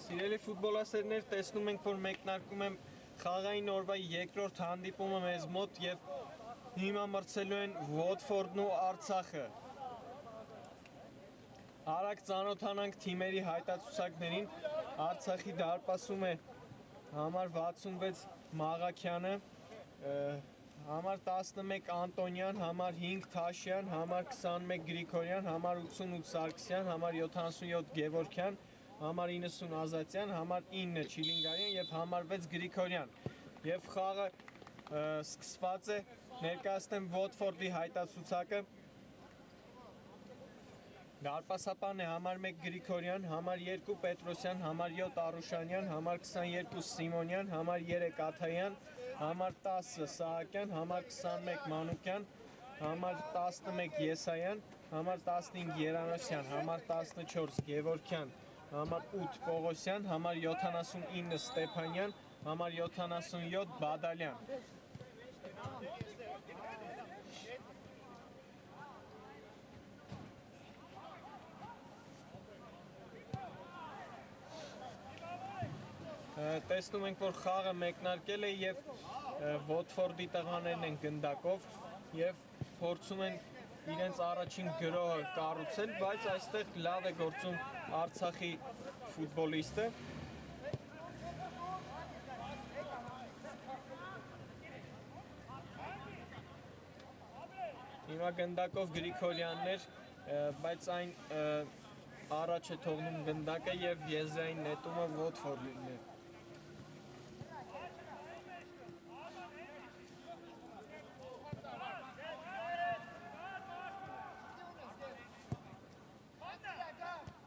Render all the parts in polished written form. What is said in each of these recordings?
Սիրելի ֆուտբոլասերներ, տեսնում ենք, որ մեկնարկում եմ խաղային օրվա երկրորդ հանդիպումը մեզ մոտ եւ հիմա մրցելու են Ոթֆորդն ու Արցախը։ Արագ ծանոթանանք թիմերի հայտարարություններին։ Արցախի դարպասում է համար 66 Մաղաքյանը, համար 11 Անտոնյան, համար 5 Թաշյան, համար 21 Գրիգորյան, համար 88 Սարգսյան, համար 77 Գևորգյան, համար 90 Ազատյան, համար 9 Չիլինգարյան եւ համար 6 Գրիգորյան։ Եվ խաղը սկսված է, ներկայացնեմ Ոթֆորդի հայտարարությունը։ Դարպասապանն է համար 1 Գրիգորյան, համար 2 Պետրոսյան, համար 7 Արուշանյան, համար 22 Սիմոնյան, համար 3 Աթայան, համար 10 Սահակյան, համար 21 Մանուկյան, համար 11 Եսայան, համար 15 Երանոսյան, համար 14 Գևորգյան, համար 8 Պողոսյան, համար 79 Ստեփանյան, համար 77 Բադալյան։ Տեսնում ենք, որ խաղը մեկնարկել է եւ Ոթֆորդի տղաներն են գնդակով եւ փորձում են իրենց առաջին գրոհը կառուցել, բայց այստեղ լավ է գործում Արցախի ֆուտբոլիստը։ Հիմա գնդակով Գրիգորյաններ, բայց այն առաջ է թողնում գնդակը եւ եզրային նետումը Ոթֆորդին է։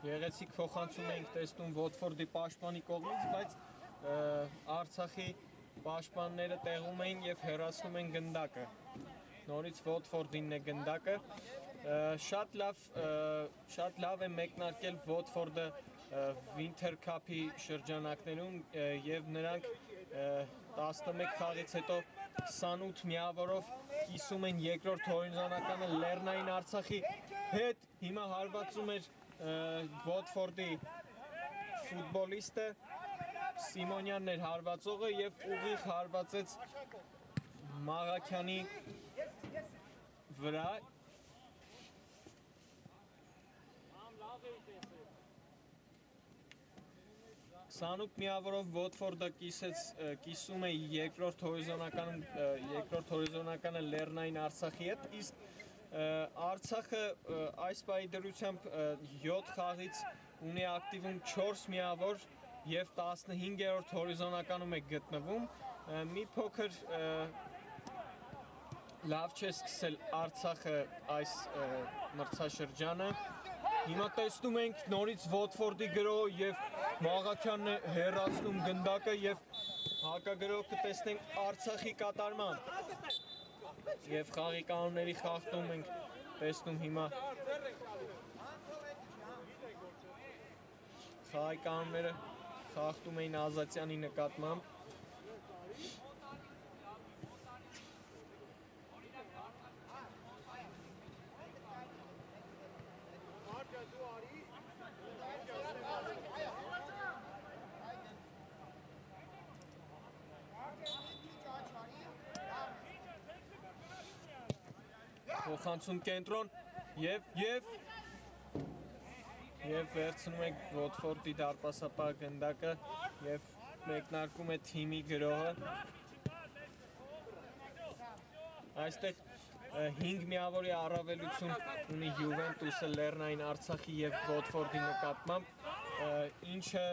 Գեղեցիկ փոխանցում ենք տեսնում Ոթֆորդի պաշտպանի կողմից, բայց Արցախի պաշտպանները տեղում էին եւ հեռացնում են գնդակը։ Նորից Ոթֆորդինն է գնդակը։ Շատ լավ է մեկնարկել Ոթֆորդը Winter Cup-ի շրջանակներում եւ նրանք 11 խաղից հետո 28 միավորով կիսում են երկրորդ հորիզոնականը Լեռնային Արցախի հետ։ Հիմա հարվածում էր Ոթֆորդի ֆուտբոլիստը Սիմոնյանն էր հարվածողը եւ ուղիղ հարվածեց Մաղաքյանի վրա։ 28 միավորով Ոթֆորդը կիսում է երկրորդ հորիզոնականը Լեռնային Արցախի հետ, իսկ Արցախը այս պահի դրությամբ 7 խաղից ունի ակտիվում 4 միավոր եւ 15-րդ հորիզոնականում է գտնվում։ Մի փոքր լավ չէ սկսել Արցախը այս մրցաշրջանը։ Հիմա տեսնում ենք նորից Ոթֆորդի գրոհը եւ Մաղաքյանն է հեռացնում գնդակը եւ հակագրոհը կտեսնենք Արցախի կատարմամբ։ Եվ խաղի կանոնների խախտում ենք տեսնում հիմա խաղի կանոնները խախտում էին Ազատյանի նկատմամբ։ Փոխանցում կենտրոն եւ վերցնում ենք Ոթֆորդի դարպասապահ գնդակը եւ մեկնարկում է թիմի գրոհը։ Այստեղ 5 միավորի առավելություն ունի Յուվենտուսը Լեռնային Արցախի եւ Ոթֆորդի նկատմամբ, ինչը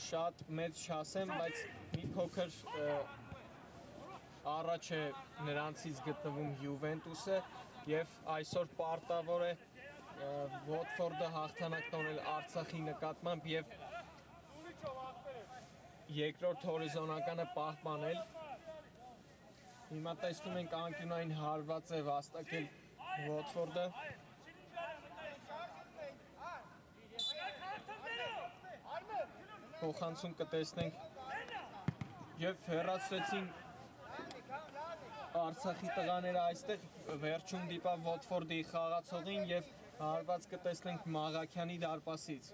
շատ մեծ չասեմ, բայց մի փոքր առաջ է նրանցից գտնվում Յուվենտուսը եւ այսօր պարտավոր է Ոթֆորդը հաղթանակ տոնել Արցախի նկատմամբ եւ երկրորդ հորիզոնականը պահպանել։ Հիմա տեսնում ենք անկյունային հարված է վաստակել Ոթֆորդը։ Փոխանցում կտեսնենք եւ հեռացրեցին Արցախի տղաները այստեղ վերջում դիպավ Ոթֆորդի խաղացողին եւ հարված կտեսնենք Մաղաքյանի դարպասից։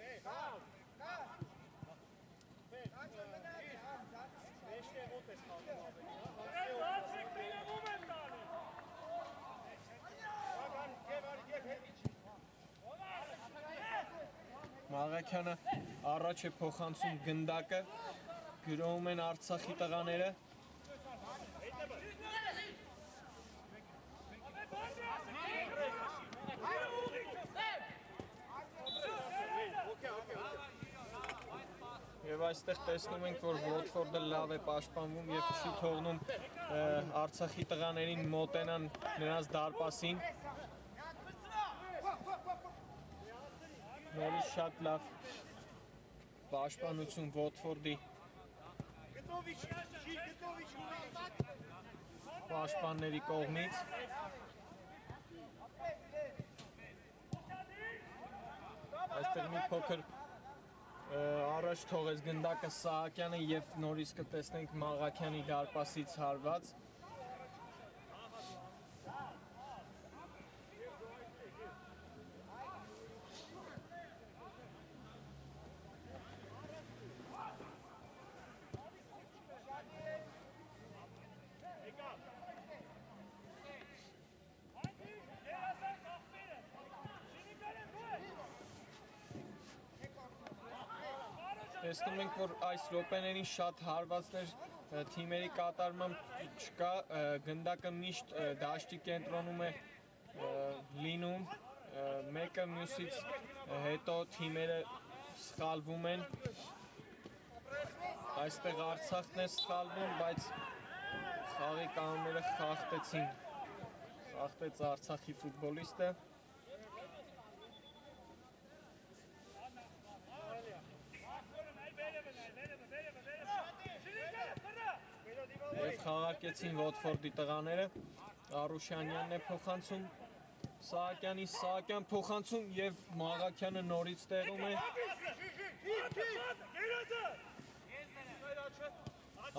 Մաղաքյանը առաջ է փոխանցում գնդակը, գրոհում են Արցախի տղաները։ Եվ այստեղ տեսնում ենք, որ Ոթֆորդը լավ է պաշտպանվում եւ չի թողնում Արցախի տղաներին մոտենան նրանց դարպասին։ Նորից շատ լավ պաշտպանություն Ոթֆորդի պաշտպանների կողմից։ Այստեղ մի փոքր առաջ թողեց գնդակը Սահակյանը եւ նորից կտեսնենք Մաղաքյանի դարպասից հարված։ Տեսնում ենք, որ այս րոպեներին շատ հարվածներ թիմերի կատարմամբ չկա, գնդակը միշտ դաշտի կենտրոնում է լինում, մեկը մյուսից հետո թիմերը սխալվում են, այստեղ Արցախն է սխալվում, բայց խաղի կանոնները խախտեց Արցախի ֆուտբոլիստը։ Եվ խաղարկեցին Ոթֆորդի տղաները, Արուշանյանն է փոխանցում Սահակյանի, Սահակյան փոխանցում եւ Մաղաքյանը նորից տեղում է։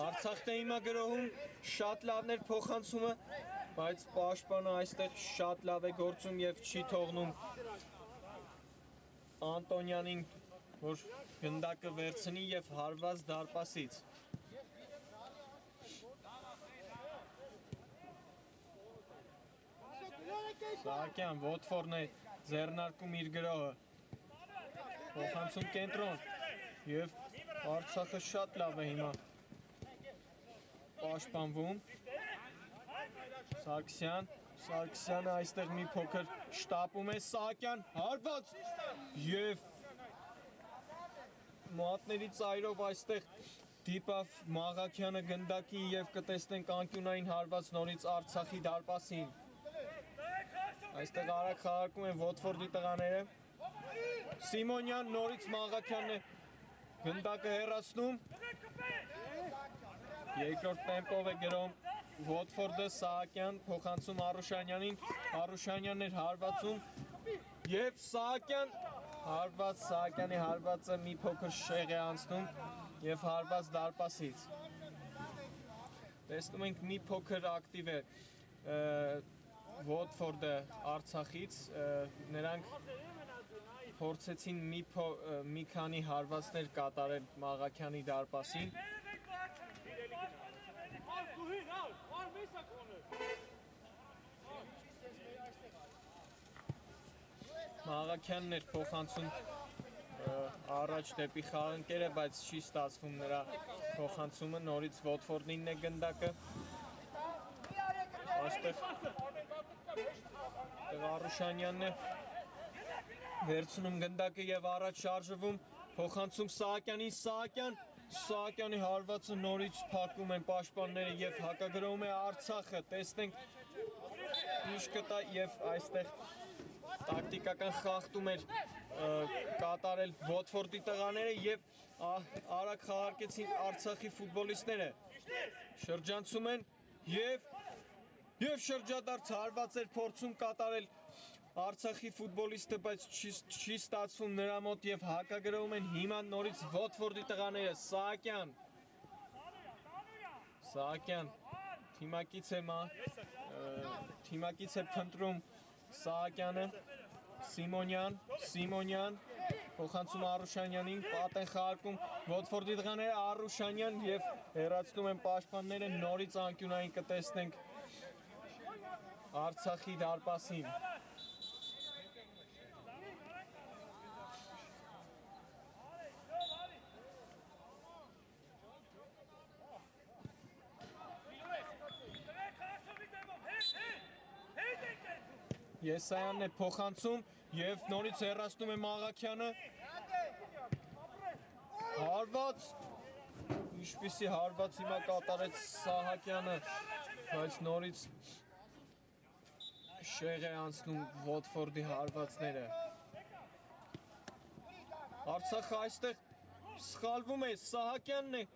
Արցախն է հիմա գրոհում, շատ լավն էր փոխանցումը, բայց պաշտպանը այստեղ շատ լավ է գործում եւ չի թողնում Անտոնյանին, որ գնդակը վերցնի եւ հարված դարպասից։ Սահակյան, Ոթֆորդն է ձեռնարկում իր գրոհը, փոխանցում կենտրոն եւ Արցախը շատ լավ է հիմա պաշտպանվում։ Սարգսյանը այստեղ մի փոքր շտապում է, Սահակյան հարված եւ մատների ծայրով այստեղ դիպավ Մաղաքյանը գնդակի եւ կտեսնենք անկյունային հարված նորից Արցախի դարպասին։ Այստեղ արագ խաղարկում են Ոթֆորդի տղաները։ Սիմոնյան նորից Մաղաքյանն է գնդակը հեռացնում։ Երկրորդ տեմպով է գրում Ոթֆորդը, Սահակյան փոխանցում Արուշանյանին, Արուշանյանն էր հարվածում եւ Սահակյան հարված, Սահակյանի հարվածը մի փոքր շեղ է անցնում եւ հարված դարպասից։ Տեսնում ենք մի փոքր ակտիվ է Ոթֆորդը Արցախից, նրանք փորձեցին մի քանի հարվածներ կատարել Մաղաքյանի դարպասին։ Մաղաքյանն էր փոխանցում առաջ դեպի խաղընկերը, բայց չի ստացվում նրա փոխանցումը, նորից Ոթֆորդինն է գնդակը։ Այստեղ Եվ Արուշանյանն է վերցնում գնդակը եւ առաջ շարժվում, փոխանցում Սահակյանին, Սահակյանի հարվածը նորից փակում են պաշտպանները եւ հակագրում է Արցախը, տեսնենք ինչ կտա եւ այստեղ տակտիկական խախտում էր կատարել Ոթֆորդի տղաները եւ արագ խաղարկեցին Արցախի ֆուտբոլիստները, շրջանցում են եւ շրջադարձ հարված էր փորձում կատարել Արցախի ֆուտբոլիստը, բայց չի ստացվում նրա մոտ եւ հակագրում են հիմա նորից Ոթֆորդի տղաները, Սահակյան, թիմակից է փնտրում Սահակյանը, Սիմոնյան, փոխանցում Արուշանյանին, պատ են խաղարկում Ոթֆորդի տղաները, Արուշանյան եւ հեռացնում են պաշտպանները, նորից անկյունային կտեսնենք Արցախի դարպասին։ Եսայանն է փոխանցում եւ նորից հեռացնում է Մաղաքյանը։ Հարված, ինչպիսի հարված հիմա կատարեց Սահակյանը, բայց նորից շեղ է անցնում Ոթֆորդի հարվածները։ Արցախը այստեղ սխալվում է, Սահակյանն է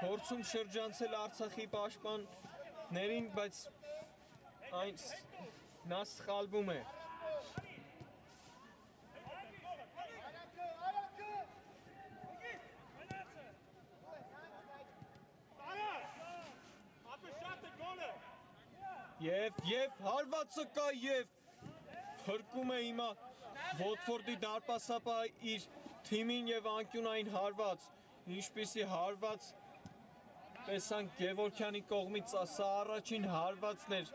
փորձում շրջանցել Արցախի պաշտպաններին, բայց նա սխալվում է։ Եվ հարվածը կա եւ փրկում է հիմա Ոթֆորդի դարպասապահը իր թիմին եւ անկյունային հարված, ինչպիսի հարված տեսանք Գևորգյանի կողմից, սա առաջին հարվածն էր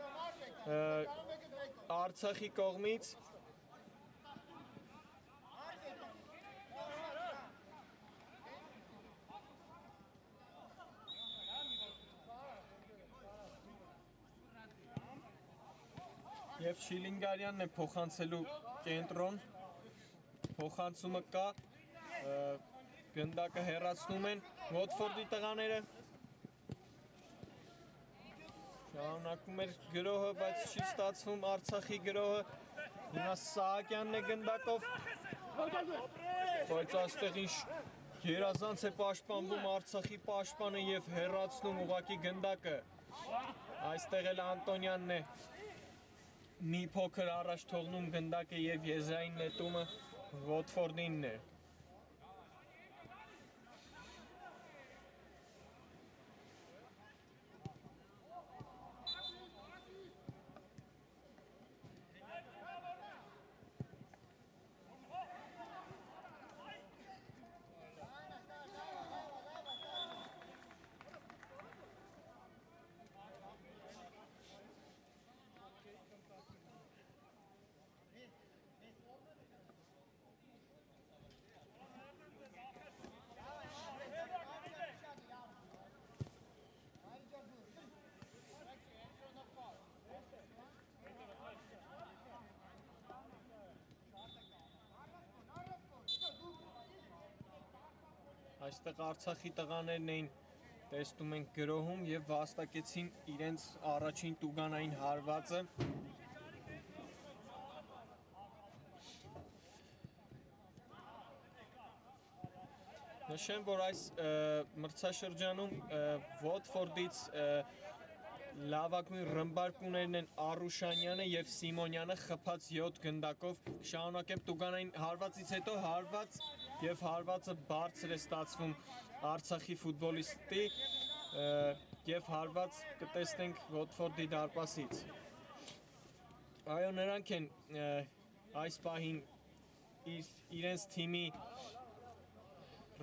Արցախի կողմից։ Եվ Շիլինգարյանն է փոխանցելու կենտրոն, փոխանցումը կա, գնդակը հեռացնում են Ոթֆորդի տղաները, շարունակում էր գրոհը, բայց չի ստացվում Արցախի գրոհը, հիմա Սահակյանն է գնդակով, բայց այստեղ ինչ երազանց է պաշտպանվում Արցախի պաշտպանը եւ հեռացնում ուղղակի գնդակը, այստեղ էլ Անտոնյանն է մի փոքր առաջ թողնում գնդակը եւ եզրային նետումը Ոթֆորդինն է։ Այստեղ Արցախի տղաներն էին տեսնում ենք գրոհում եւ վաստակեցին իրենց առաջին տուգանային հարվածը։ Նշեմ, որ այս մրցաշրջանում Ոթֆորդից լավագույն ռմբարկուներն են Արուշանյանը եւ Սիմոնյանը խփած 7 գնդակով։ Շարունակեմ տուգանային հարվածից հետո հարված եւ հարվածը բարձր է ստացվում Արցախի ֆուտբոլիստի եւ հարված կտեսնենք Ոթֆորդի դարպասից։ Այո, նրանք են այս պահին իրենց թիմի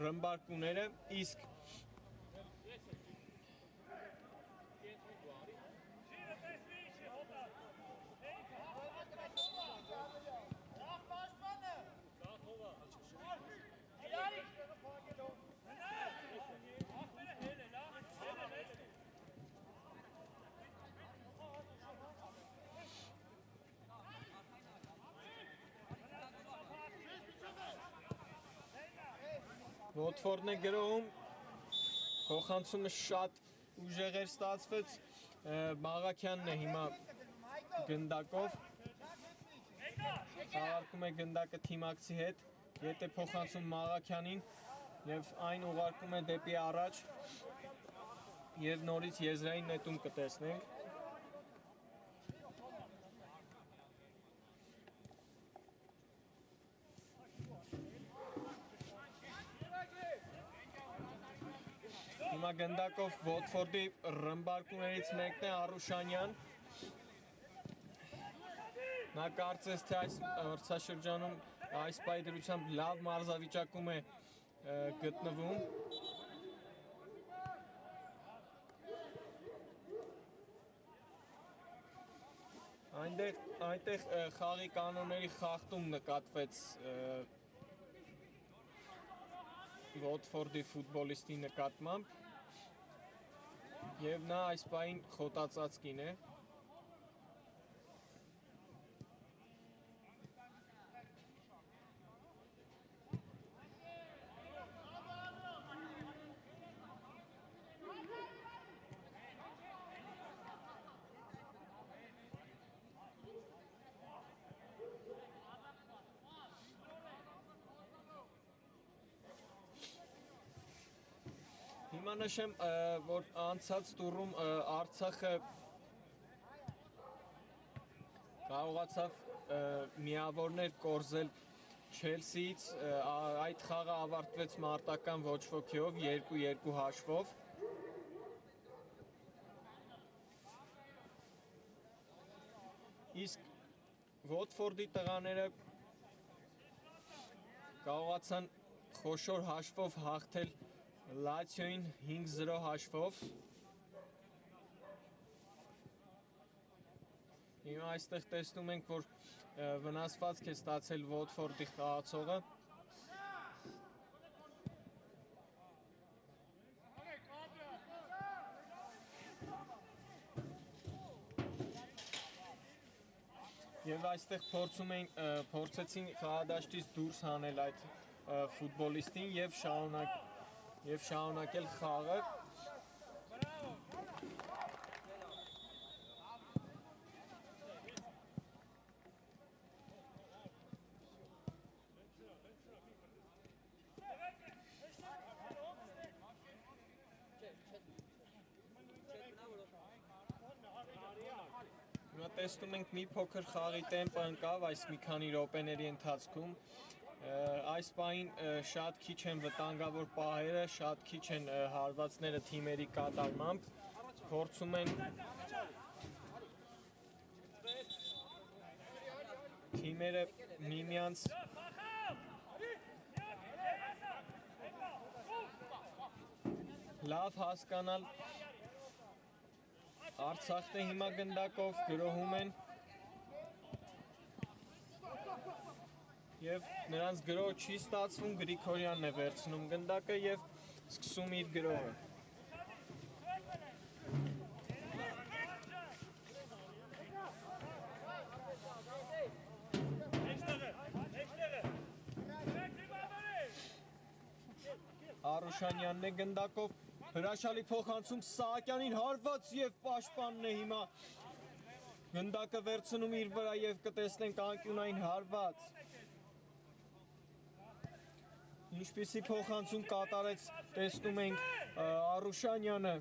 ռմբարկուները, իսկ Վոթֆորդն է գրոհում, փոխանցումը շատ ուժեղ էր ստացվեց, Մաղաքյանն է հիմա գնդակով, խաղարկում է գնդակը թիմակցի հետ, ետ է փոխանցում Մաղաքյանին և այն ուղարկում է դեպի առաջ և նորից եզրային նետում կտեսնենք։ Հիմա գնդակով Վոթֆորդի ռմբարկուներից մեկն է Արուշանյան։ Նա կարծես թե այս մրցաշրջանում այս պահի դրությամբ լավ մարզավիճակում է գտնվում։ Այնտեղ խաղի կանոնների խախտում նկատվեց Վոթֆորդի ֆուտբոլիստի նկատմամբ և նա այս պահին խոտածածկին է։ Հիմա նշեմ, որ անցած տուրում Արցախը կարողացավ միավորներ կորզել Չելսիից, այդ խաղը ավարտվեց մարտական ոչ ոքիով 2-2 հաշվով։ Իսկ Վոթֆորդի տղաները կարողացան խոշոր հաշվով հաղթել Լացիոյին 5-0 հաշվով։ Հիմա այստեղ տեսնում ենք, որ վնասվածք է ստացել Վոթֆորդի խաղացողը։ Եվ այստեղ փորձեցին խաղադաշտից դուրս հանել այդ ֆուտբոլիստին և շարունակել խաղը։ Հիմա տեսնում ենք մի փոքր խաղի տեմպը ընկավ այս մի քանի րոպեների ընթացքում։ Այս պահին շատ քիչ են վտանգավոր պահերը, շատ քիչ են հարվածները թիմերի կատարմամբ, փորձում են թիմերը միմյանց լավ հասկանալ։ Արցախն է հիմա գնդակով, գրոհում են և նրանց գրոհը չի ստացվում, Գրիգորյանն է վերցնում գնդակը և սկսում իր գրոհը։ Արուշանյանն է գնդակով, հրաշալի փոխանցում Սահակյանին հարված և պաշտպանն է հիմա գնդակը վերցնում իր վրա և կտեսնենք անկյունային հարված։ Ինչպիսի փոխանցում կատարեց, տեսնում ենք Արուշանյանը։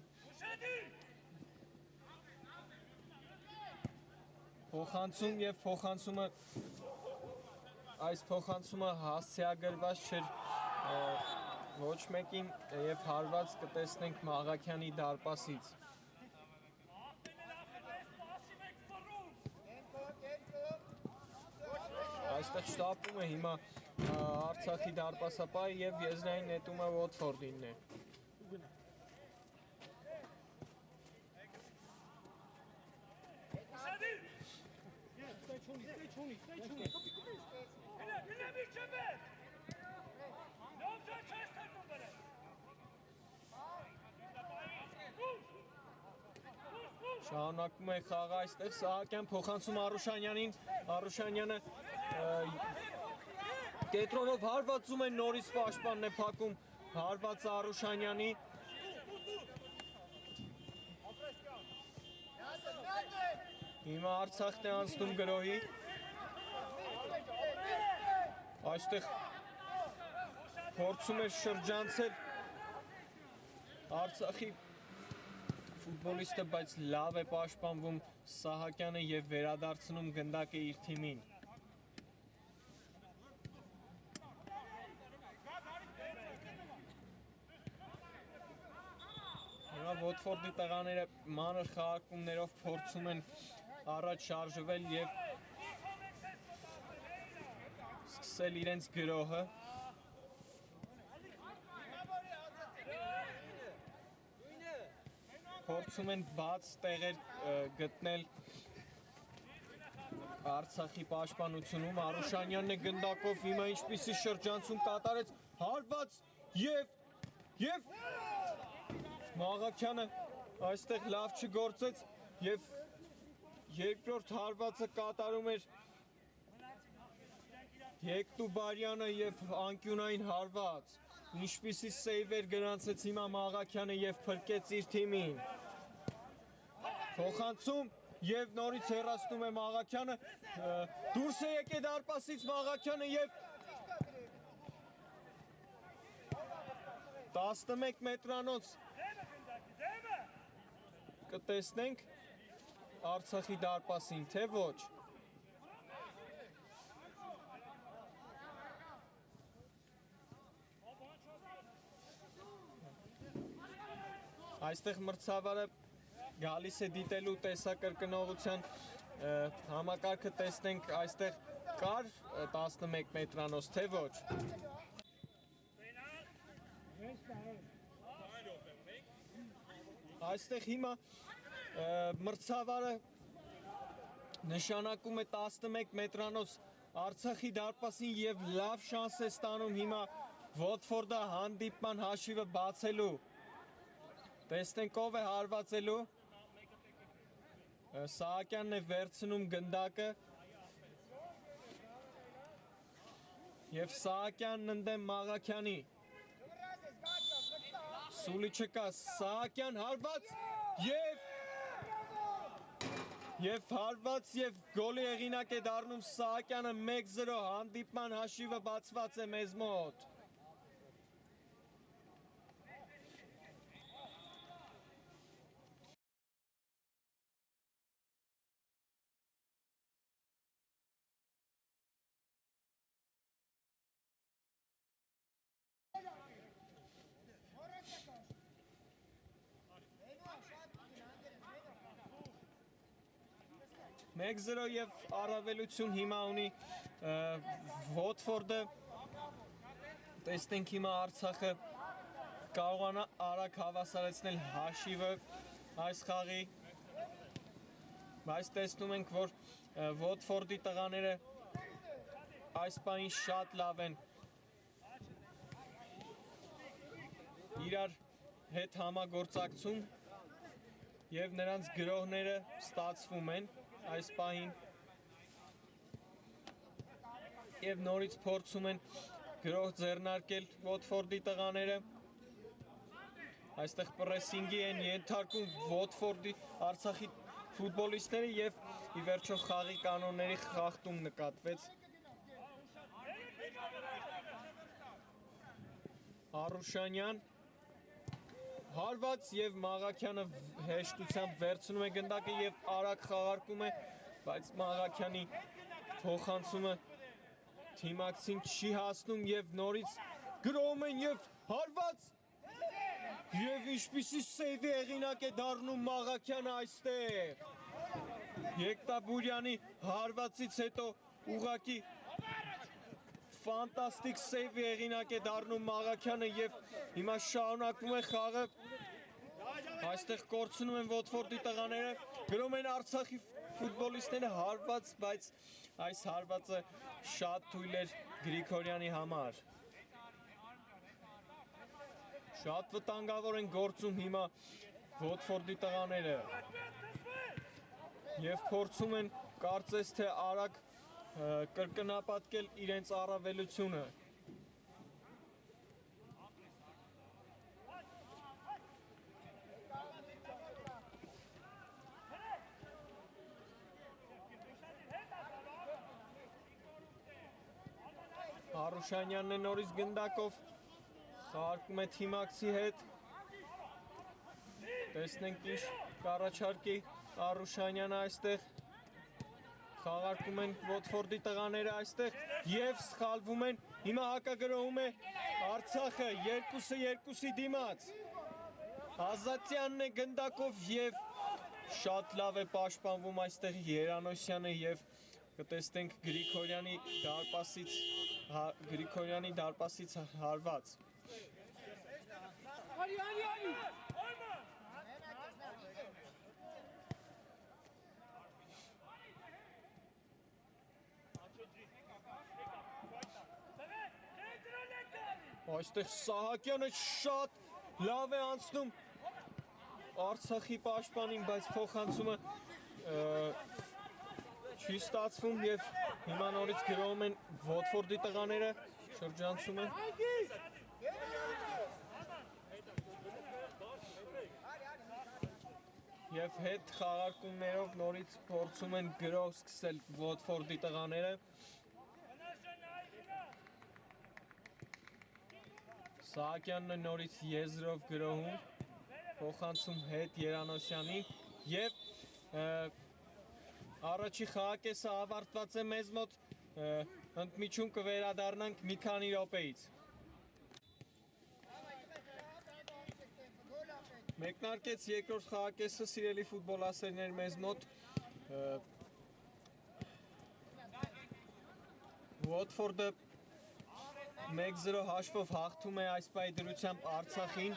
Փոխանցում և փոխանցումը, այս փոխանցումը հասցեագրված չէր ոչ մեկին և հարված կտեսնենք Մաղաքյանի դարպասից։ Այստեղ շտապում է հիմա Արցախի դարպասապահը և եզրային նետումը Վոթֆորդինն է։ Շարունակում է խաղը այստեղ, Սահակյան փոխանցում Արուշանյանին, Արուշանյանը կետրոնով հարվածում է, նորից պաշտպանն է փակում հարված Արուշանյանի հիմա Արցախն է անցնում գրոհի այստեղ փորձում է շրջանցել Արցախի ֆուտբոլիստը, բայց լավ է պաշտպանվում Սահակյանը եւ վերադարձնում գնդակը իր թիմին։ Հիմա Ոթֆորդի տղաները մանր խաղարկումներով փորձում են առաջ շարժվել եւ սկսել իրենց գրոհը։ Փորձում են բաց տեղեր գտնել Արցախի պաշտպանությունում Արուշանյանն է գնդակով հիմա ինչպիսի շրջանցում կատարեց հարված եւ Մաղաքյանը այստեղ լավ չգործեց եւ երկրորդ հարվածը կատարում էր Եկտուբարյանը եւ անկյունային հարված ինչպիսի սեյվ էր գրանցեց հիմա Մաղաքյանը եւ փրկեց իր թիմին Փոխանցում եւ նորից հեռացնում է Մաղաքյանը դուրս է եկել դարպասից Մաղաքյանը եւ 11 մետրանոց կտեսնենք Արցախի դարպասին թե ոչ Այստեղ մրցավարը գալիս է դիտելու տեսակրկնողության համակարգը տեսնենք այստեղ կար 11 մետրանոց թե ոչ Այստեղ հիմա մրցավարը նշանակում է 11 մետրանոց Արցախի դարպասին եւ լավ շանս է ստանում հիմա Ոթֆորդը հանդիպման հաշիվը բացելու Տեսնենք ով է հարվածելու Սահակյանն է վերցնում գնդակը եւ Սահակյանն ընդդեմ Մաղաքյանի Սուլի չկա Սահակյան հարված եւ հարված եւ գոլի հեղինակ է դառնում Սահակյանը 1-0 հանդիպման հաշիվը բացված է մեզ մոտ Մեկ 0 եւ առավելություն հիմա ունի Ոթֆորդը տեսնենք հիմա Արցախը կարողանա արագ հավասարեցնել հաշիվը այս խաղի բայց տեսնում ենք որ Ոթֆորդի տղաները այս պահին շատ լավ են իրար հետ համագործակցում եւ նրանց գրոհները ստացվում են այս պահին եւ նորից փորձում են գրոհ ձեռնարկել Ոթֆորդի տղաները այստեղ պրեսինգի են ենթարկում Ոթֆորդի Արցախի ֆուտբոլիստները եւ ի վերջո խաղի կանոնների խախտում նկատվեց Արուշանյան հարված եւ Մաղաքյանը հեշտությամբ վերցնում է գնդակը եւ արագ խաղարկում է, բայց Մաղաքյանի փոխանցումը թիմակցին չի հասնում եւ նորից գրոհում են եւ հարված եւ ինչպիսի սեյվի հեղինակ է դառնում Մաղաքյանը այստեղ Եկտաբուրյանի հարվածից հետո ուղակի Ֆանտաստիկ սեյվ հեղինակ է դառնում Մաղաքյանը եւ հիմա շարունակվում է խաղը այստեղ կորցնում են Ոթֆորդի տղաները գրում են Արցախի ֆուտբոլիստները հարված բայց այս հարվածը շատ թույլ էր Գրիգորյանի համար շատ վտանգավոր են գործում հիմա Ոթֆորդի տղաները եւ փորձում են կարծես թե արագ կրկնապատկել իրենց առավելությունը Արուշանյանն է նորից գնդակով խաղարկում է թիմակցի հետ։ Տեսնենք ինչ կառաջարկի Արուշանյանը այստեղ։ Խաղարկում են Ոթֆորդի տղաները այստեղ եւ սխալվում են։ Հիմա հակագրոհում է Արցախը 2-2-ի դիմաց։ Ազատյանն է գնդակով եւ շատ լավ է պաշտպանվում այստեղ Երանոսյանը եւ կտեսնենք Գրիգորյանի դարպասից հարված։ Այստեղ Սահակյանը շատ լավ է անցնում Արցախի պաշտպանին, բայց փոխանցումը չի ստացվում եւ հիմա նորից գրոհում են Ոթֆորդի տղաները, շրջանցում են։ Եվ հետ խաղարկումներով նորից փորձում են գրոհ սկսել Ոթֆորդի տղաները։ Սահակյանն է նորից եզրով գրոհում, փոխանցում հետ Երանոսյանին եւ առաջի խաղակեսը ավարտված է մեզ մոտ, ընդմիջում կվերադառնանք մի քանի րոպեից։ Մեկնարկեց երկրորդ խաղակեսը, սիրելի ֆուտբոլասերներ, մեզ մոտ Ոթֆորդը 1-0 հաշվով հաղթում է այս պահի դրությամբ Արցախին։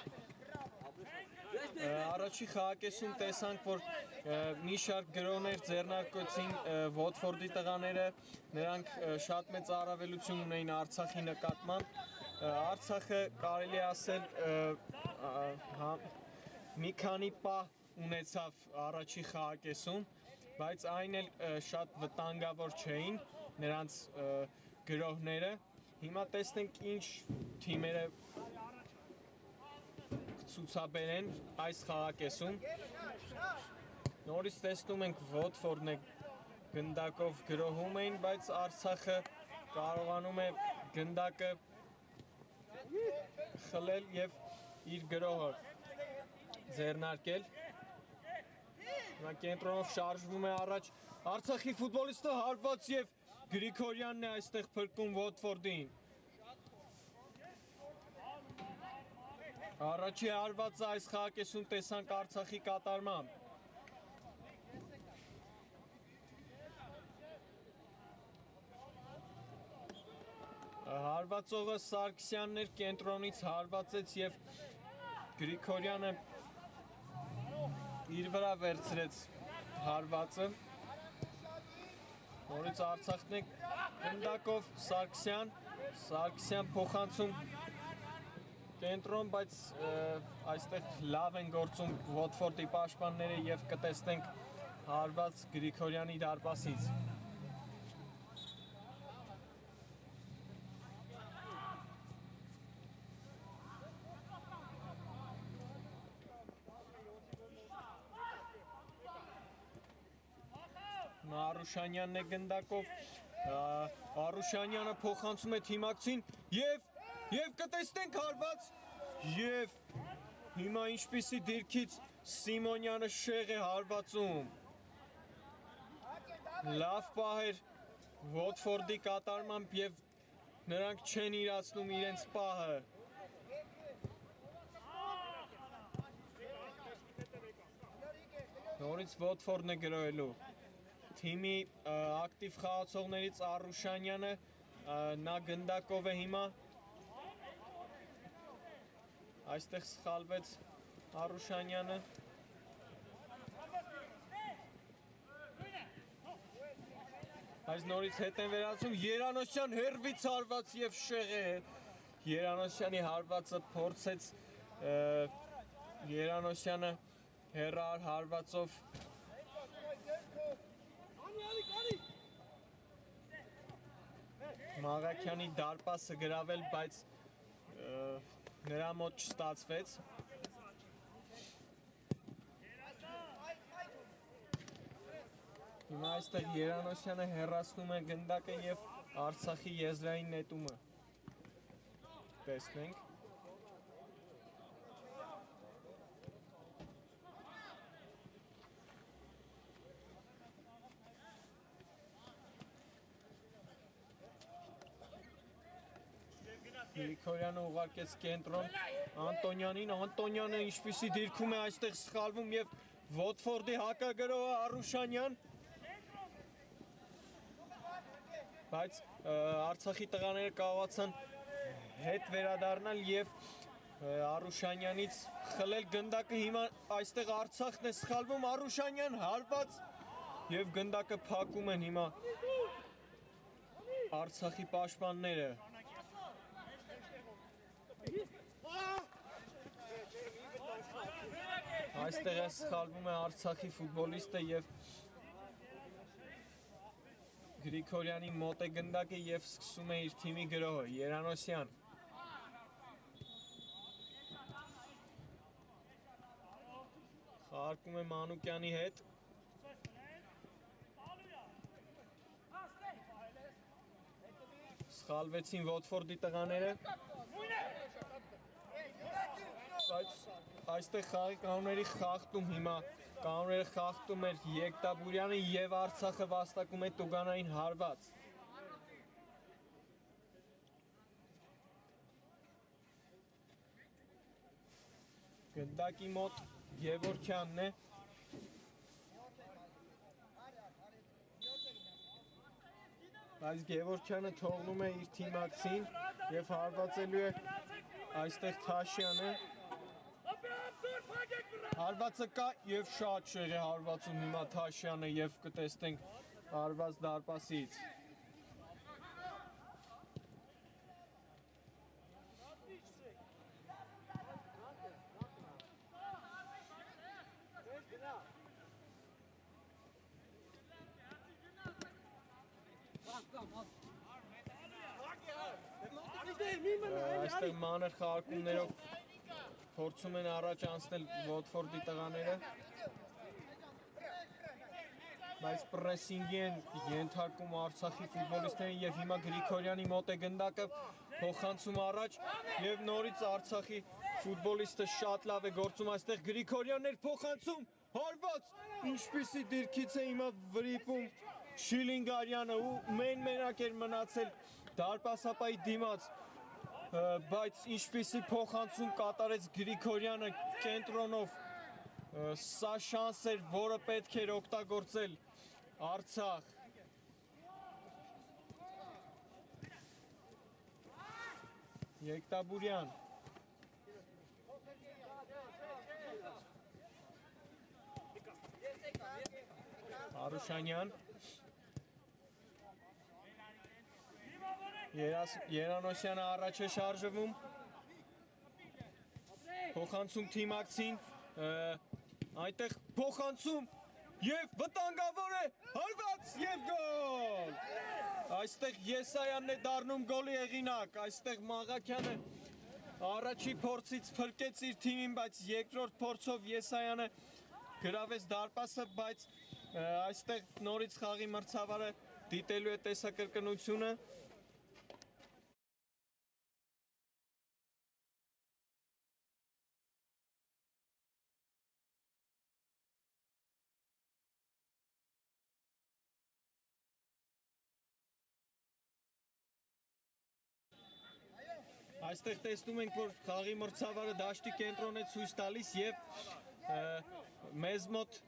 Առաջի խաղակեսում տեսանք, որ մի շարք գրոհներ ձեռնարկեցին Ոթֆորդի տղաները, նրանք շատ մեծ առավելություն ունեին Արցախի նկատմամբ։ Արցախը կարելի ասել մի քանի պահ ունեցավ առաջի խաղակեսում, բայց այն էլ շատ վտանգավոր չէին նրանց գրոհները։ Հիմա տեսնենք ինչ թիմերը ցուցաբերեն այս խաղակեսում։ Նորից տեսնում ենք Ոթֆորդն է գնդակով գրոհում էին, բայց Արցախը կարողանում է գնդակը խլել եւ իր գրոհը ձեռնարկել։ Հիմա կենտրոնով շարժվում է առաջ Արցախի ֆուտբոլիստը հարված եւ Գրիգորյանն է այստեղ փրկում Ոթֆորդին։ Առաջի հարվածը այս խաղակեսում տեսանք Արցախի կատարմամբ։ Հարվածողը Սարգսյանն էր, կենտրոնից հարվածեց եւ Գրիգորյանը իր վրա վերցրեց հարվածը։ Նորից Արցախն է գնդակով Սարգսյան փոխանցում կենտրոն, բայց այստեղ լավ են գործում Ոթֆորդի պաշտպանները եւ կտեսնենք հարված Գրիգորյանի դարպասից։ Արուշանյանն է գնդակով, Արուշանյանը փոխանցում է թիմակցին եւ կտեսնենք հարված եւ հիմա ինչպիսի դիրքից Սիմոնյանը շեղ է հարվածում։ Լավ պահ էր Ոթֆորդի կատարմամբ եւ նրանք չեն իրացնում իրենց պահը։ Նորից Ոթֆորդն է գրոհելու։ Թիմի ակտիվ խաղացողներից Արուշանյանը, նա գնդակով է հիմա։ Այստեղ սխալվեց Արուշանյանը։ Այս նորից հետ են վերացում, Երանոսյան հերվից հարված եւ շեղ է։ Երանոսյանի հարվածը փորձեց Երանոսյանը հերար հարվածով Մաղաքյանի դարպասը գրավել, բայց նրա մոտ չստացվեց։ Հիմա այստեղ Երանոսյանը հեռացնում է գնդակը եւ Արցախի եզրային նետումը։ կտեսնենք։ Գրիգորյանը ուղարկեց կենտրոն Անտոնյանին, Անտոնյանը ինչպիսի դիրքում է այստեղ սխալվում եւ Ոթֆորդի հակագրողը Արուշանյան, բայց Արցախի տղաները կարողացան հետ վերադառնալ եւ Արուշանյանից խլել գնդակը, հիմա այստեղ Արցախն է սխալվում, Արուշանյան հարված եւ գնդակը փակում են հիմա Արցախի պաշտպանները։ Այստեղ է սխալվում է Արցախի ֆուտբոլիստը եւ Գրիգորյանի մոտ է գնդակը եւ սկսում է իր թիմի գրոհը Երանոսյան։ Խաղարկում է Մանուկյանի հետ։ Սխալվեցին Ոթֆորդի տղաները։ Բայց այստեղ խաղի կանոնների խախտում հիմա կանոնները խախտում էր Եկտաբուրյանը եւ Արցախը վաստակում է տուգանային հարված։ Գնդակի մոտ Գևորգյանն է։ Բայց Գևորգյանը թողնում է իր թիմակցին եւ հարվածելու է այստեղ Թաշյանը։ Հարվածը կա եւ շատ շեղ է հարվածում հիմա Թաշյանը եւ կտեսնենք հարված դարպասից։ Այստեղ մանր խաղարկումներով փորձում են առաջ անցնել Ոթֆորդի տղաները, բայց պրեսինգի են ենթարկում Արցախի ֆուտբոլիստներին եւ հիմա Գրիգորյանի մոտ է գնդակը, փոխանցում առաջ եւ նորից Արցախի ֆուտբոլիստը շատ լավ է գործում այստեղ Գրիգորյանն էր փոխանցում, հարված, ինչպիսի դիրքից է հիմա վրիպում Շիլինգարյանը ու մենակ էր մնացել դարպասապայի դիմաց, բայց ինչպիսի փոխանցում կատարեց Գրիգորյանը կենտրոնով, սա շանս էր, որը պետք էր օգտագործել Արցախ։ Եկտաբուրյան։ Արուշանյան։ Երանոսյանը առաջ է շարժվում, փոխանցում թիմակցին, այնտեղ փոխանցում և վտանգավոր է, հարված և գոլ, այստեղ Եսայանն է դառնում գոլի հեղինակ, այստեղ Մաղաքյանը առաջի փորձից փրկեց իր թիմին, բայց երկրորդ փորձով Եսայանը գրավեց դարպասը, բայց այստեղ նորից խաղի մրցավարը դիտելու է տեսակրկնությունը։ Այստեղ տեսնում ենք, որ խաղի մրցավարը դաշտի կենտրոն է ցույց տալիս եւ մեզ մոտ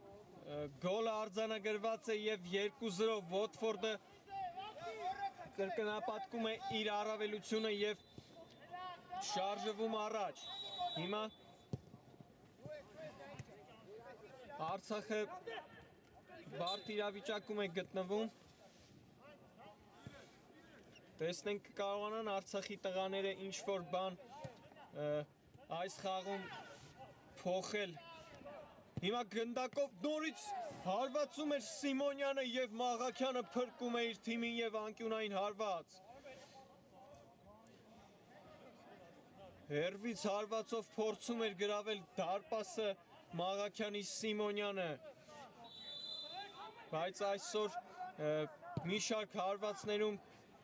գոլը արձանագրված է եւ 2-0 Ոթֆորդը կրկնապատկում է իր առավելությունը եւ շարժվում առաջ։ Հիմա Արցախը բարդ իրավիճակում է գտնվում։ Տեսնենք կարողանան Արցախի տղաները ինչ-որ բան այս խաղում փոխել։ Հիմա գնդակով նորից հարվածում էր Սիմոնյանը եւ Մաղաքյանը փրկում է իր թիմին եւ անկյունային հարված։ Հերվից հարվածով փորձում էր գրավել դարպասը Մաղաքյանի Սիմոնյանը։ Բայց այսօր մի շարք հարվածներում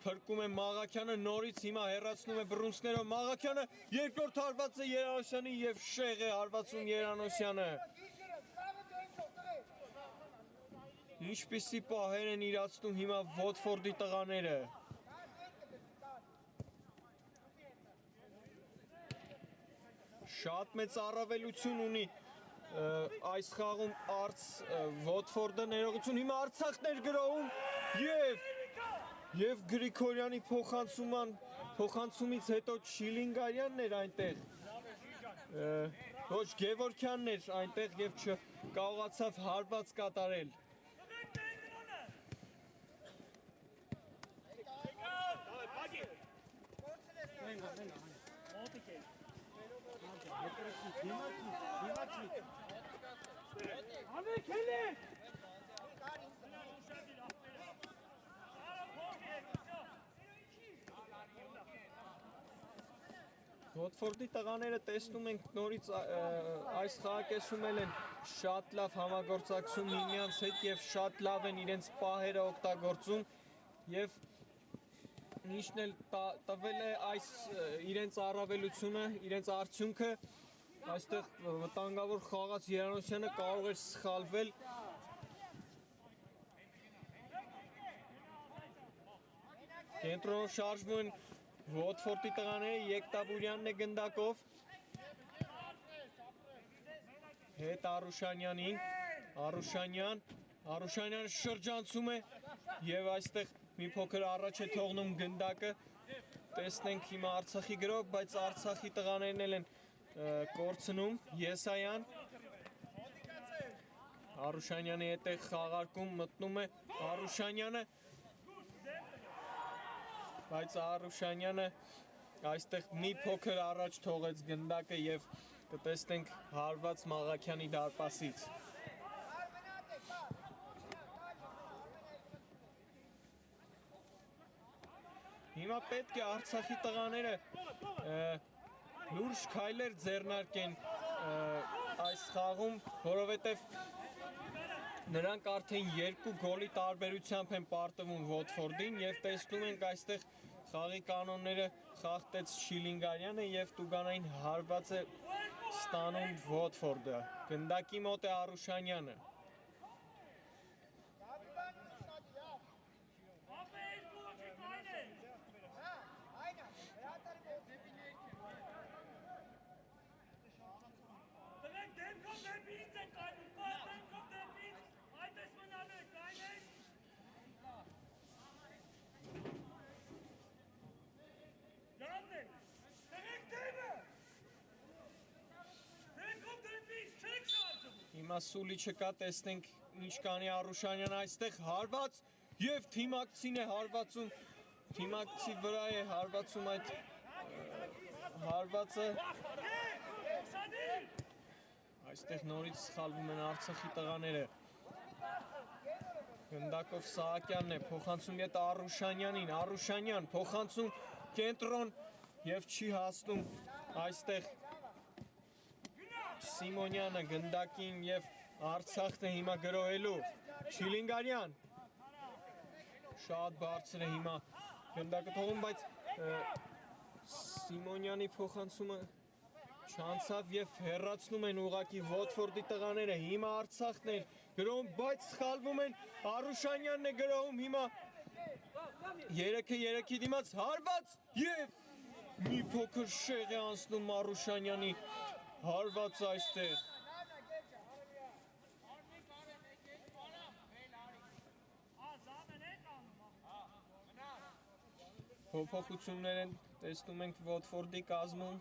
փրկում է Մաղաքյանը, նորից հիմա հեռացնում է բռունցքներով Մաղաքյանը, երկրորդ հարվածը Երանոսյանի եւ շեղ է հարվածում Երանոսյանը։ Ինչպիսի պահեր են իրացնում հիմա Ոթֆորդի տղաները։ Շատ մեծ առավելություն ունի այս խաղում արց Ոթֆորդը ներողություն հիմա Արցախներ գրոհում եւ Գրիգորյանի փոխանցումից հետո Չիլինգարյանն էր այնտեղ ոչ Գևորքյանն էր այնտեղ եւ չկարողացավ հարված կատարել Ոթֆորդի տղաները տեսնում ենք նորից այս խաղակեսում են շատ լավ համագործակցում միմյանց հետ եւ շատ լավ են իրենց պահերը օգտագործում եւ ինչն էլ տվել է այս իրենց առավելությունը, իրենց արդյունքը այստեղ վտանգավոր խաղաց Երանոսյանը կարող էր սխալվել կենտրոնով շարժվում են Ոթֆորդի տղաները Եկտաբուրյանն է գնդակով հետ Արուշանյանին Արուշանյանը շրջանցում է եւ այստեղ մի փոքր առաջ է թողնում գնդակը տեսնենք հիմա Արցախի գրով բայց Արցախի տղաներն են կորցնում Եսայան Արուշանյանի հետ է խաղարկում մտնում է Արուշանյանը բայց Արուշանյանը այստեղ մի փոքր առաջ թողեց գնդակը եւ կտեսնենք հարված Մաղաքյանի դարպասից Հիմա պետք է Արցախի տղաները լուրջ քայլեր ձեռնարկեն այս խաղում, որովհետև նրանք արդեն 2 գոլի տարբերությամբ են պարտվում Ոթֆորդին եւ տեսնում ենք այստեղ խաղի կանոնները խախտեց Շիլինգարյանը եւ տուգանային հարված է ստանում Ոթֆորդը։ Գնդակի մոտ է Արուշանյանը։ Հիմա սուլի չկա, տեսնենք ինչ կանի Արուշանյան այստեղ հարված եւ թիմակցին է հարվածում, թիմակցի վրա է հարվածում այդ հարվածը այստեղ նորից սխալվում են Արցախի տղաները Գնդակով Սահակյանն է փոխանցում ետ Արուշանյանին, Արուշանյան փոխանցում կենտրոն եւ չի հասնում այստեղ Սիմոնյանը գնդակին եւ Արցախն է հիմա գրոհելու Շիլինգարյան շատ բարձր է հիմա գնդակը թողում բայց Սիմոնյանի փոխանցումը չանցավ եւ հեռացնում են ուղակի Ոթֆորդի տղաները հիմա Արցախն է գրոհում բայց սխալվում են Արուշանյանն է գրոհում հիմա 3-3-ի դիմաց հարված եւ մի փոքր շեղ է անցնում Արուշանյանի հարված այստեղ փոփոխություններ են տեսնում ենք Ոթֆորդի կազմում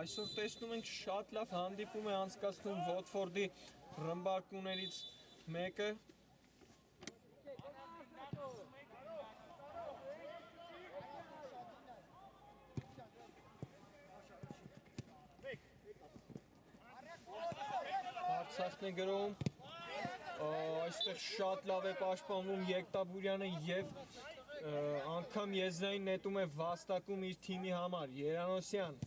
Այսօր տեսնում ենք շատ լավ հանդիպում է անցկացնում Ոթֆորդի ռմբարկուներից մեկը Արցախն է գրոհում այստեղ շատ լավ է պաշտպանվում Եկտաբուրյանը եւ անգամ եզրային նետում է վաստակում իր թիմի համար Երանոսյան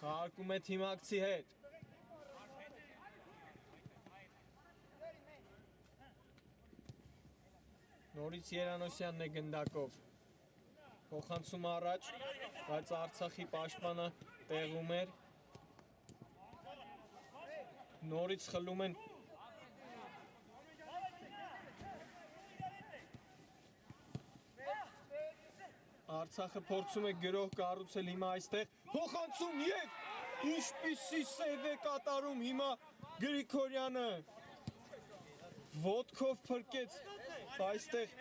խաղարկում է թիմակցի հետ նորից Երանոսյանն է գնդակով փոխանցում առաջ բայց Արցախի պաշտպանը տեղում էր նորից խլում են Արցախը փորձում է գրող կառուցել հիմա այստեղ փոխանցում եւ ինչպիսի սեյվ է կատարում հիմա Գրիգորյանը ոտքով փրկեց այստեղ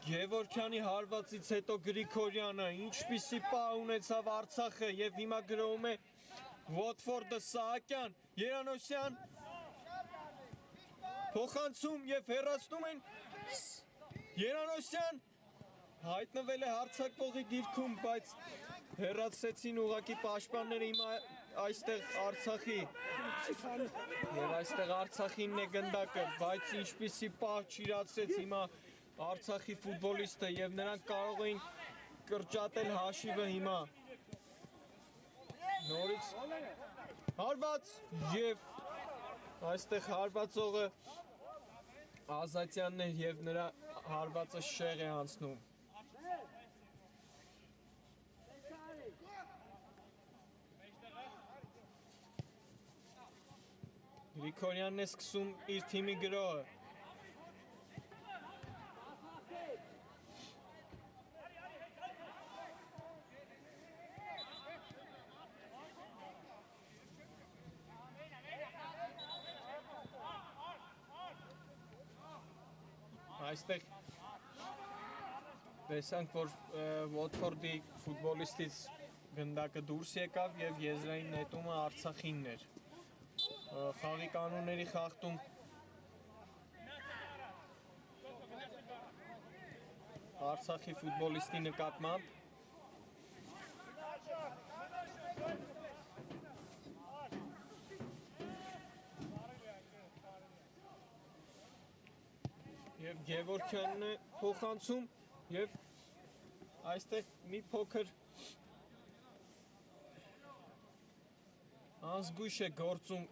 Գևորգյանի հարվածից հետո Գրիգորյանը ինչպիսի պահ ունեցավ Արցախը եւ հիմա գրովում է Վոտֆորդը Սահակյան Երանոսյան փոխանցում եւ հեռացնում են Երանոսյան հայտնվել է հարձակվողի դիրքում, բայց հեռացեցին ուղղակի պաշտպանները հիմա այստեղ Արցախի եւ այստեղ Արցախինն է գնդակը, բայց ինչպիսի պահ չիրացրեց հիմա Արցախի ֆուտբոլիստը եւ նրանք կարող էին կրճատել հաշիվը հիմա նորից հարված եւ այստեղ հարվածողը Ազատյանն է եւ նրա հարվածը շեղ է անցնում Գրիգորյանն է սկսում իր թիմի գրոհը Այստեղ տեսանք, որ Վոտֆորդի ֆուտբոլիստից գնդակը դուրս եկավ եւ եզրային նետումը Արցախինն էր խաղի կանոնների խախտում Արցախի ֆուտբոլիստի նկատմամբ եւ Գևորգյանն է փոխանցում եւ այստեղ մի փոքր անզգույշ է գործում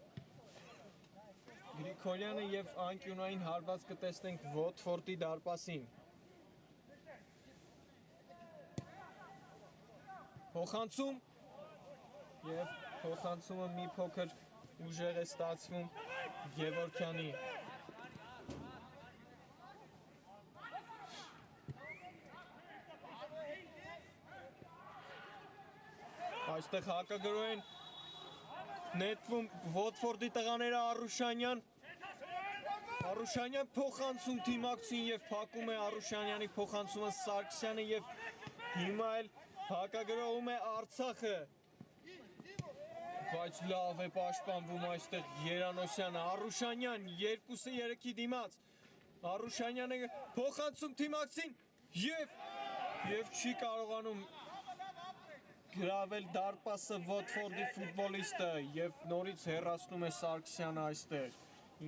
Գրիգորյանը եւ անկյունային հարված կտեսնենք Վոտֆորդի դարպասին Փոխանցում եւ փոխանցումը մի փոքր ուժեղ է ստացվում Գևորգյանի Այստեղ հակագրոհ են նետվում Վոտֆորդի տղաները Արուշանյան փոխանցում թիմակցին եւ փակում է Արուշանյանի փոխանցումը Սարգսյանը եւ հիմա էլ հակագրոհում է Արցախը բայց լավ է պաշտպանվում այստեղ Երանոսյանը Արուշանյան 2-3-ի դիմաց Արուշանյանը փոխանցում թիմակցին եւ չի կարողանում գրավել դարպասը Վոտֆորդի ֆուտբոլիստը եւ նորից հեռացնում է Սարգսյանը այստեղ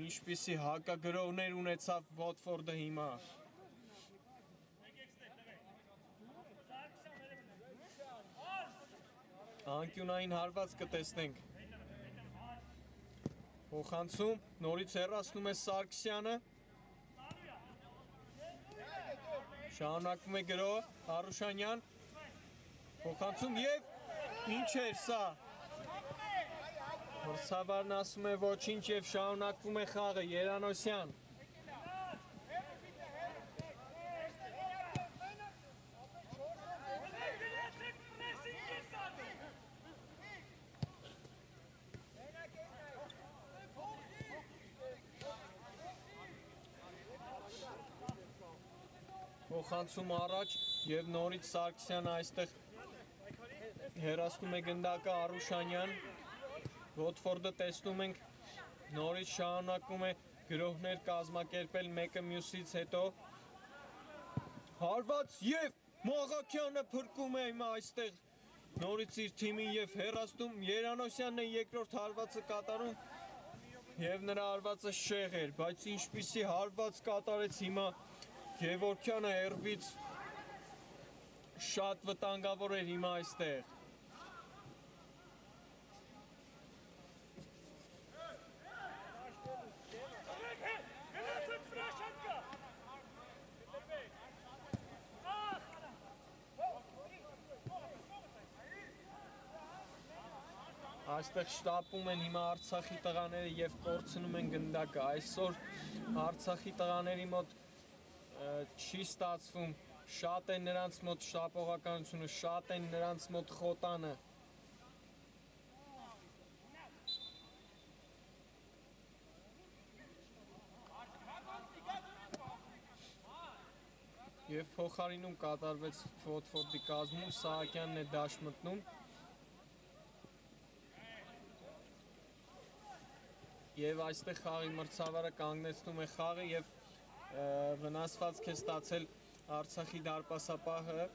ինչպիսի հակագրոհներ ունեցավ Վոտֆորդը հիմա անկյունային հարված կտեսնենք փոխանցում նորից հեռացնում է Սարգսյանը շարունակում է գրոհը Արուշանյան Փոխանցում եւ ինչ էր սա Մրցավարն ասում է ոչինչ եւ շարունակվում է խաղը Երանոսյան Փոխանցում առաջ եւ նորից Սարգսյանը այստեղ հեռացնում է գնդակը Արուշանյան Վոտֆորդը տեսնում ենք նորից շարունակում է գրոհներ կազմակերպել մեկը մյուսից հետո հարված եւ Մաղաքյանը փրկում է հիմա այստեղ նորից իր թիմին եւ հեռացնում Երանոսյանն է երկրորդ հարվածը կատարում Եվ նրա հարվածը շեղ էր, բայց ինչպիսի հարված կատարեց հիմա Գևորգյանը հեռվից շատ վտանգավոր էր հիմա այստեղ։ Այստեղ շտապում են հիմա Արցախի տղաները եւ կորցնում են գնդակը։ Այսօր Արցախի տղաների մոտ չի ստացվում, շատ է նրանց մոտ շտապողականությունը, շատ է նրանց մոտ խոտանը։ Եվ փոխարինում կատարվեց Վոտֆորդի կազմում, Սահակյանն է դաշ մտնում։ Եվ այստեղ խաղի մրցավարը կանգնեցնում է խաղը եւ վնասվածք է ստացել Արցախի դարպասապահը։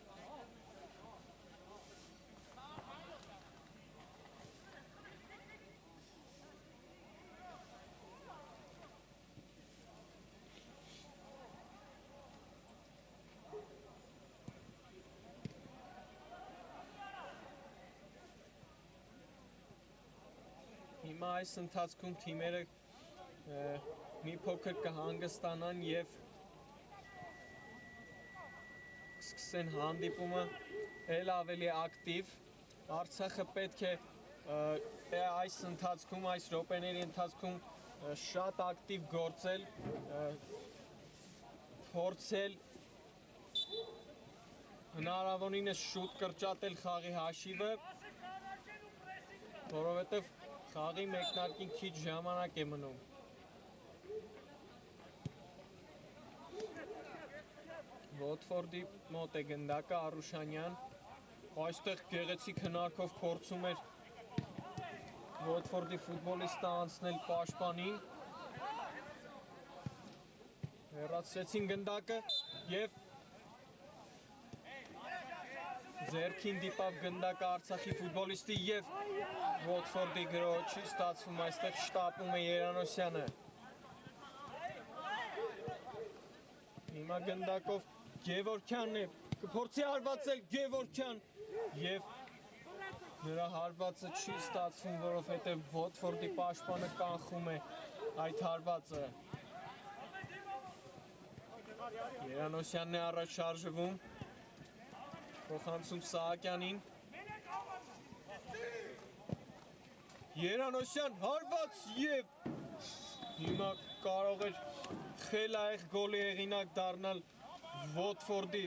Հիմա այս ընթացքում թիմերը մի փոքր կհանգստանան եւ կսկսեն հանդիպումը ել ավելի ակտիվ։ Արցախը պետք է այս ընթացքում, այս րոպեների ընթացքում շատ ակտիվ գործել, փորձել հնարավորինս շուտ կրճատել խաղի հաշիվը, որովհետեւ խաղի մեկնարկին քիչ ժամանակ է մնում։ Վոտֆորդի մոտ է գնդակը Արուշանյան, այստեղ գեղեցիկ հնարքով փորձում էր Վոտֆորդի ֆուտբոլիստը անցնել պաշտպանին։ Հեռացրեցին գնդակը եւ ձեռքին դիպավ գնդակը Արցախի ֆուտբոլիստի եւ Վոտֆորդի գրոհը չի ստացվում, այստեղ շտապում է Երանոսյանը։ Հիմա գնդակով Գևորգյանն է, կփորձի հարվածել Գևորգյան եւ նրա հարվածը չի ստացվում, որովհետեւ Վոտֆորդի պաշտպանը կանխում է այդ հարվածը։ Երանոսյանն է առաջ շարժվում, փոխանցում Սահակյանին։ Երանոսյան հարված եւ հիմա կարող էր խելահեղ գոլի հեղինակ դառնալ Վոտֆորդի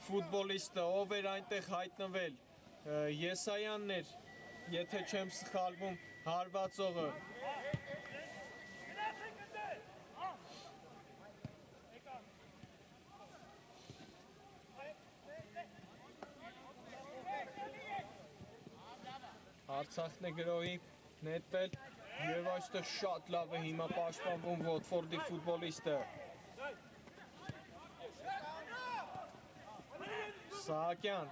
ֆուտբոլիստը, ով էր այնտեղ հայտնվել։ Եսայանն էր, եթե չեմ սխալվում, հարվածողը։ Արցախն է գրոհի նետվել եւ այստեղ շատ լավ է հիմա պաշտպանվում Վոտֆորդի ֆուտբոլիստը։ Սահակյան,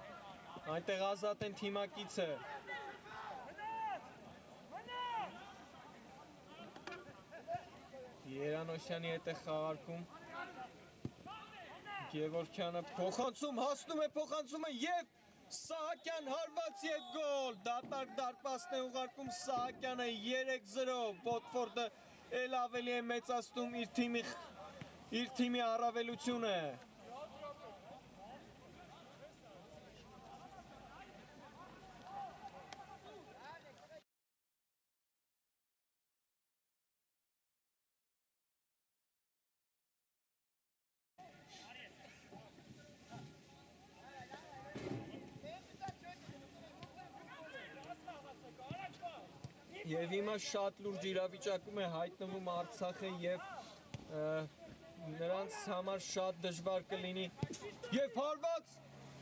այնտեղ ազատ են թիմակիցը։ Երանոսյանի հետ է խաղարկում։ Գևորգյանը փոխանցում, հասնում է փոխանցումը եւ Սահակյան հարված եւ գոլ, դատարկ դարպասն է ուղարկում Սահակյանը 3-0, Վոտֆորդը ել ավելի է մեծացնում իր թիմի առավելությունը։ Եվ հիմա շատ լուրջ իրավիճակում է հայտնվում Արցախը եւ նրանց համար շատ դժվար կլինի եւ հարված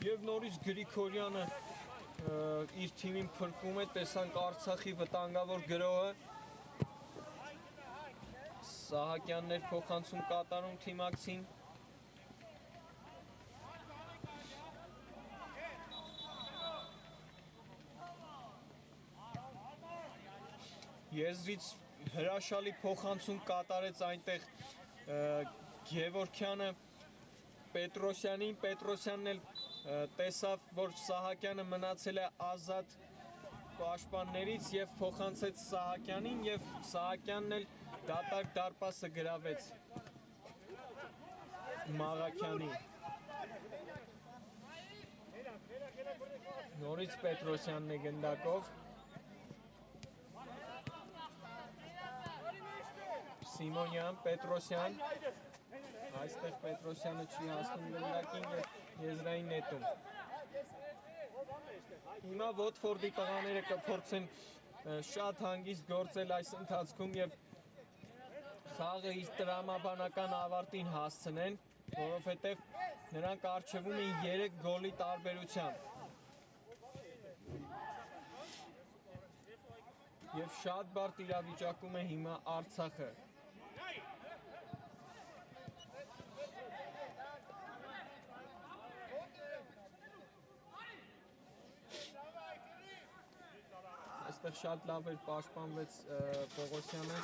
եւ նորից Գրիգորյանը իր թիմին փրկում է, տեսանք Արցախի վտանգավոր գրոհը։ Սահակյանն էր փոխանցում կատարում թիմակցին։ Եզրից հրաշալի փոխանցում կատարեց այնտեղ Գևորգյանը Պետրոսյանին, Պետրոսյանն էլ տեսավ, որ Սահակյանը մնացել է ազատ պաշտպաններից եւ փոխանցեց Սահակյանին եւ Սահակյանն էլ դատարկ դարպասը գրավեց Մաղաքյանին։ Նորից Պետրոսյանն է գնդակով։ Սիմոնյան, Պետրոսյան, այստեղ Պետրոսյանը չի հասնում գնդակին եւ եզրային նետում։ Հիմա Ոթֆորդի տղաները կփորձեն շատ հանգիստ գործել այս ընթացքում եւ խաղը իր տրամաբանական ավարտին հասցնեն, որովհետեւ նրանք առջևում են 3 գոլի տարբերությամբ։ Եվ շատ բարդ իրավիճակում է հիմա Արցախը։ Այստեղ շատ լավ էր պաշտպանվեց Պողոսյանը։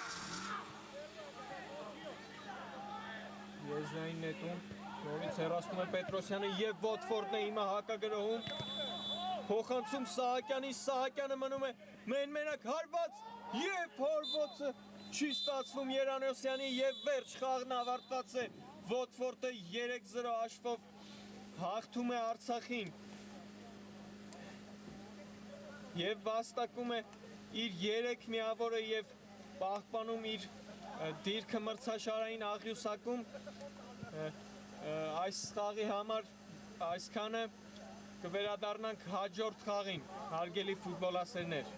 Եզրային նետում նորից հեռացնում է Պետրոսյանը եւ Ոթֆորդն է հիմա հակագրոհում։ Փոխանցում Սահակյանին, Սահակյանը մնում է մենակ հարված եւ հորվոցը չի ստացվում Երանոսյանի եւ վերջ խաղն ավարտված է։ Ոթֆորդը 3-0 հաշվով հաղթում է Արցախին եւ վաստակում է իր 3 միավորը եւ պահպանում իր դիրքը մրցաշարային աղյուսակում այս խաղի համար այսքանը կվերադառնանք հաջորդ խաղին, հարգելի ֆուտբոլասերներ։